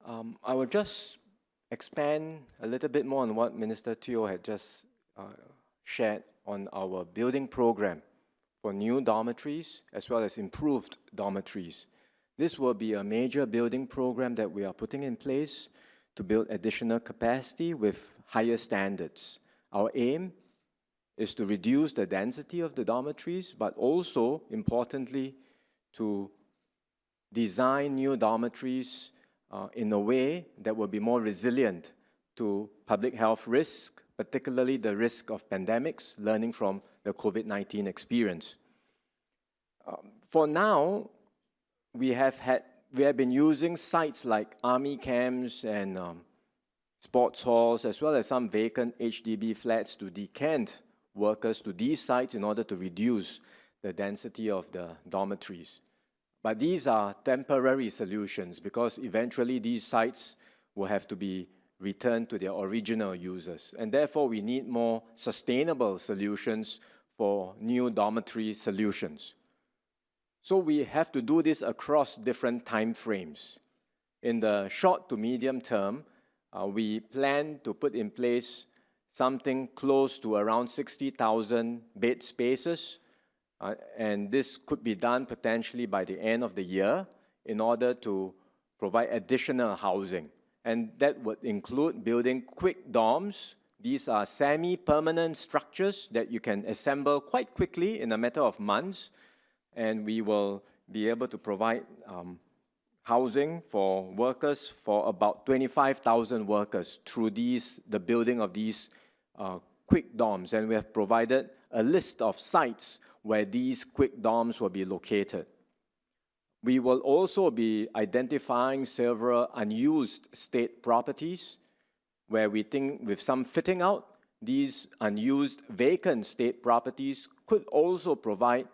I will just expand a little bit more on what Minister Teo had just shared on our building program for new dormitories as well as improved dormitories. This will be a major building program that we are putting in place to build additional capacity with higher standards. Our aim is to reduce the density of the dormitories, but also, importantly, to design new dormitories in a way that will be more resilient to public health risk, particularly the risk of pandemics, learning from the COVID-19 experience. For now, we have been using sites like army camps and sports halls, as well as some vacant HDB flats to decant workers to these sites in order to reduce the density of the dormitories. But these are temporary solutions because eventually these sites will have to be returned to their original users. And therefore, we need more sustainable solutions for new dormitory solutions. So we have to do this across different time frames. In the short to medium term, we plan to put in place something close to around 60,000 bed spaces. And this could be done potentially by the end of the year in order to provide additional housing. And that would include building quick dorms. These are semi-permanent structures that you can assemble quite quickly in a matter of months. And we will be able to provide housing for workers for about 25,000 workers through the building of these quick dorms. And we have provided a list of sites where these quick dorms will be located. We will also be identifying several unused state properties where we think with some fitting out, these unused vacant state properties could also provide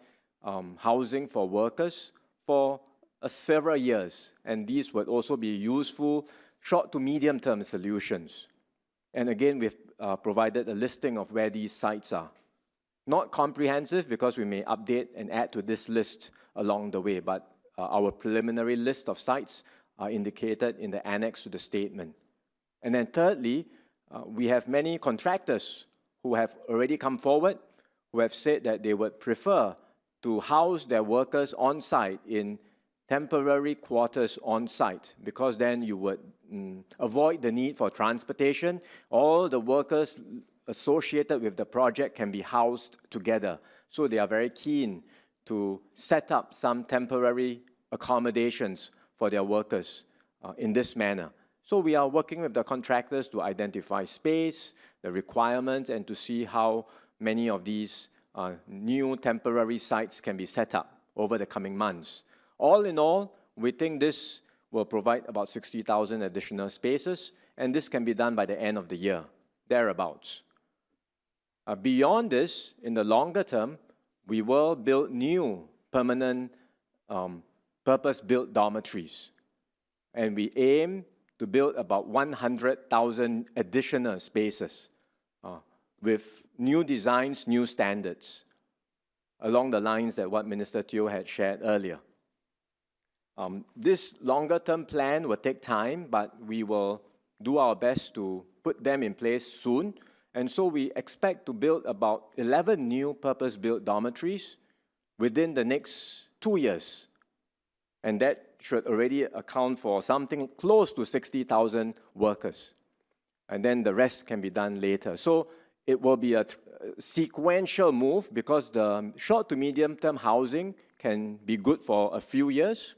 housing for workers for several years. And these would also be useful short to medium term solutions. And again, we've provided a listing of where these sites are. Not comprehensive because we may update and add to this list along the way, but our preliminary list of sites are indicated in the annex to the statement. And then thirdly, we have many contractors who have already come forward, who have said that they would prefer to house their workers on site in temporary quarters on site, because then you would avoid the need for transportation. All the workers associated with the project can be housed together. So they are very keen to set up some temporary accommodations for their workers in this manner. So we are working with the contractors to identify space, the requirements, and to see how many of these new temporary sites can be set up over the coming months. All in all, we think this will provide about 60,000 additional spaces, and this can be done by the end of the year, thereabouts. Beyond this, in the longer term, we will build new permanent purpose-built dormitories. And we aim to build about 100,000 additional spaces with new designs, new standards, along the lines that what Minister Teo had shared earlier. This longer-term plan will take time, but we will do our best to put them in place soon. And so we expect to build about 11 new purpose-built dormitories within the next 2 years. And that should already account for something close to 60,000 workers. And then the rest can be done later. So it will be a sequential move because the short to medium-term housing can be good for a few years.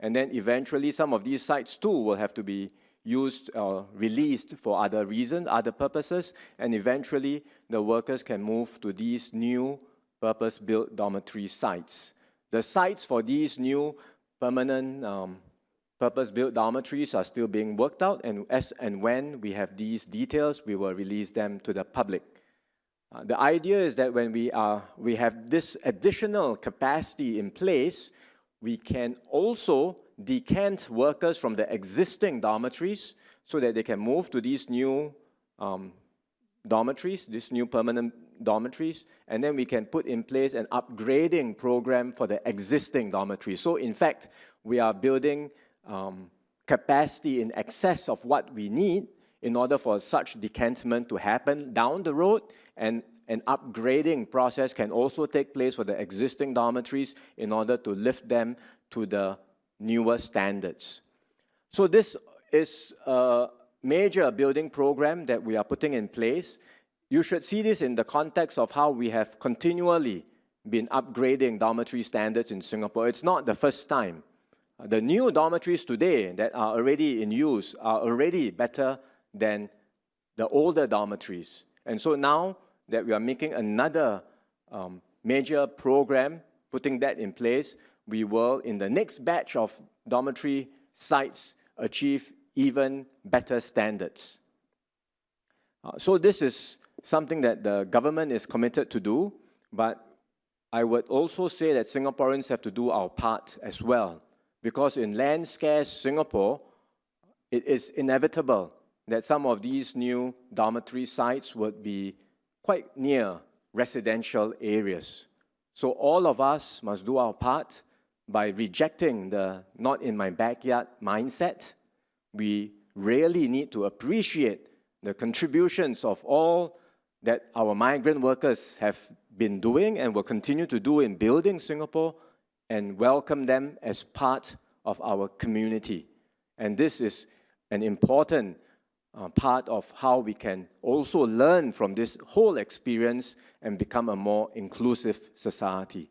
And then eventually some of these sites too will have to be used or released for other reasons, other purposes, and eventually the workers can move to these new purpose-built dormitory sites. The sites for these new permanent purpose-built dormitories are still being worked out, and as and when we have these details, we will release them to the public. The idea is that when we have this additional capacity in place, we can also decant workers from the existing dormitories so that they can move to these new dormitories, these new permanent dormitories, and then we can put in place an upgrading program for the existing dormitories. So in fact, we are building capacity in excess of what we need in order for such decantment to happen down the road, and an upgrading process can also take place for the existing dormitories in order to lift them to the newer standards. So this is a major building program that we are putting in place. You should see this in the context of how we have continually been upgrading dormitory standards in Singapore. It's not the first time. The new dormitories today that are already in use are already better than the older dormitories. And so now that we are making another major program, putting that in place, we will, in the next batch of dormitory sites, achieve even better standards. So this is something that the government is committed to do, but I would also say that Singaporeans have to do our part as well, because in land-scarce Singapore, it is inevitable that some of these new dormitory sites would be quite near residential areas. So all of us must do our part by rejecting the not in my backyard mindset. We really need to appreciate the contributions of all that our migrant workers have been doing and will continue to do in building Singapore, and welcome them as part of our community. And this is an important part of how we can also learn from this whole experience and become a more inclusive society.